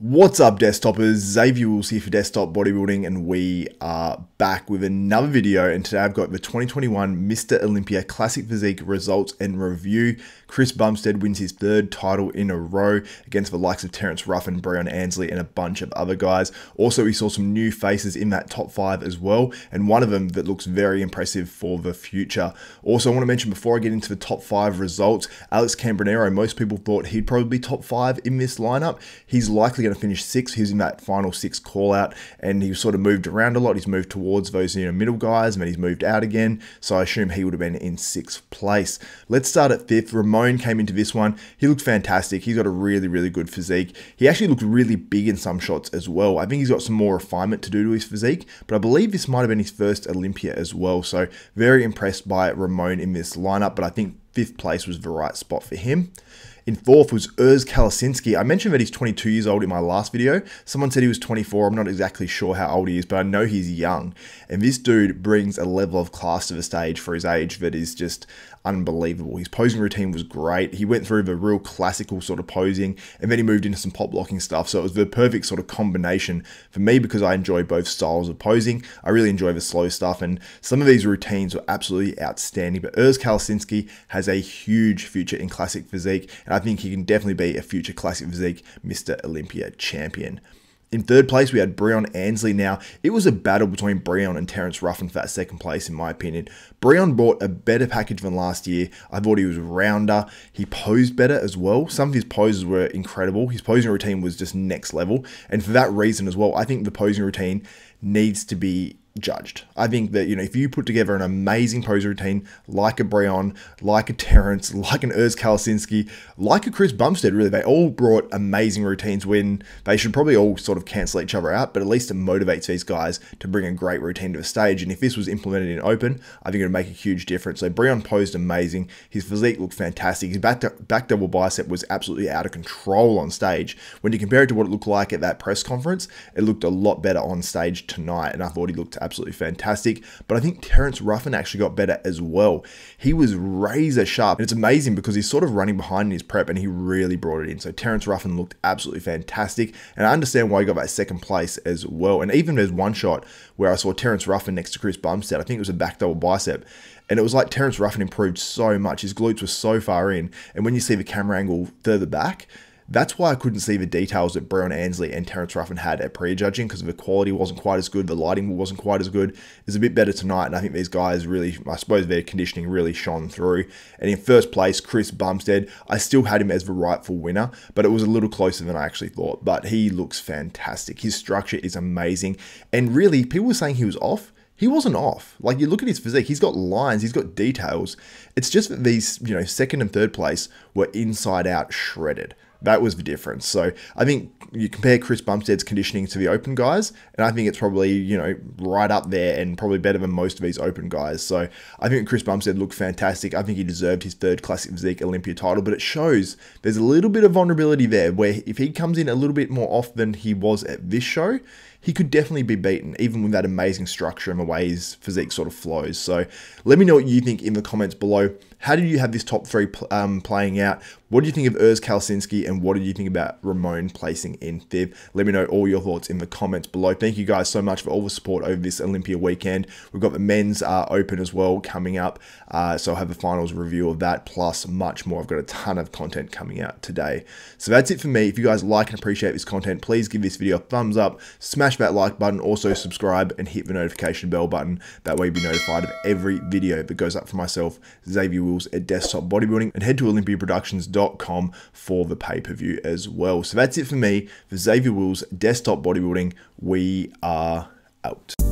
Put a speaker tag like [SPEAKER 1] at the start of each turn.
[SPEAKER 1] What's up, desktopers? Xavier Urs here for Desktop Bodybuilding, and we are back with another video. And today I've got the 2021 Mr Olympia Classic Physique results and review. Chris Bumstead wins his third title in a row against the likes of Terrence Ruffin Breon Ansley and a bunch of other guys. Also, we saw some new faces in that top 5 as well, and one of them that looks very impressive for the future. Also, I want to mention before I get into the top 5 results, Alex Cambronero, most people thought he'd probably be top 5 in this lineup. He's likely going to finish 6th. He was in that final 6 call out, and he sort of moved around a lot. He's moved towards those middle guys, and then he's moved out again, so I assume he would have been in 6th place. Let's start at 5th. Ramon came into this one. He looked fantastic. He's got a really good physique. He actually looked really big in some shots as well. I think he's got some more refinement to do to his physique, but I believe this might have been his first Olympia as well, so very impressed by Ramon in this lineup, but I think 5th place was the right spot for him. In 4th was Urs Kalisinski. I mentioned that he's 22 years old in my last video. Someone said he was 24. I'm not exactly sure how old he is, but I know he's young. And this dude brings a level of class to the stage for his age that is just unbelievable. His posing routine was great. He went through the real classical sort of posing, and then he moved into some pop blocking stuff. So it was the perfect sort of combination for me because I enjoy both styles of posing. I really enjoy the slow stuff, and some of these routines were absolutely outstanding. But Urs Kalisinski has a huge future in classic physique, and I think he can definitely be a future classic physique Mr Olympia champion. In 3rd place, we had Breon Ansley. Now, it was a battle between Breon and Terrence Ruffin for that 2nd place, in my opinion. Breon brought a better package than last year. I thought he was rounder. He posed better as well. Some of his poses were incredible. His posing routine was just next level. And for that reason as well, I think the posing routine needs to be judged. I think that, if you put together an amazing pose routine like a Breon, like a Terrence, like an Urs Kalisinski, like a Chris Bumstead, really, they all brought amazing routines when they should probably all sort of cancel each other out, but at least it motivates these guys to bring a great routine to the stage. And if this was implemented in open, I think it would make a huge difference. So Breon posed amazing. His physique looked fantastic. His back double bicep was absolutely out of control on stage. When you compare it to what it looked like at that press conference, it looked a lot better on stage tonight, and I thought he looked absolutely fantastic. But I think Terrence Ruffin actually got better as well. He was razor sharp, and it's amazing because he's sort of running behind in his prep, and he really brought it in. So Terrence Ruffin looked absolutely fantastic, and I understand why he got that 2nd place as well. And even there's one shot where I saw Terrence Ruffin next to Chris Bumstead. I think it was a back double bicep, and it was like Terrence Ruffin improved so much. His glutes were so far in, and when you see the camera angle further back, that's why I couldn't see the details that Breon Ansley and Terrence Ruffin had at prejudging, because the quality wasn't quite as good, the lighting wasn't quite as good. It's a bit better tonight, and I think these guys really, I suppose their conditioning really shone through. And in 1st place, Chris Bumstead, I still had him as the rightful winner, but it was a little closer than I actually thought. But he looks fantastic. His structure is amazing, and really, people were saying he was off. He wasn't off. Like, you look at his physique, he's got lines, he's got details. It's just that these, 2nd and 3rd place were inside out shredded. That was the difference. So I think you compare Chris Bumstead's conditioning to the open guys, and I think it's probably, right up there and probably better than most of these open guys. So I think Chris Bumstead looked fantastic. I think he deserved his 3rd Classic Physique Olympia title, but it shows there's a little bit of vulnerability there where if he comes in a little bit more off than he was at this show, he could definitely be beaten, even with that amazing structure and the way his physique sort of flows. So let me know what you think in the comments below. How did you have this top 3 playing out? What do you think of Urs Kalisinski, and what did you think about Ramon placing in 5th? Let me know all your thoughts in the comments below. Thank you guys so much for all the support over this Olympia weekend. We've got the men's open as well coming up, so I'll have a finals review of that, plus much more. I've got a ton of content coming out today. So that's it for me. If you guys like and appreciate this content, please give this video a thumbs up, smash that like button, also subscribe and hit the notification bell button. That way you'll be notified of every video that goes up for myself, Xavier Urs at Desktop Bodybuilding, and head to olympiaproductions.com for the pay-per-view as well. So that's it for me, for Xavier Urs, Desktop Bodybuilding. We are out.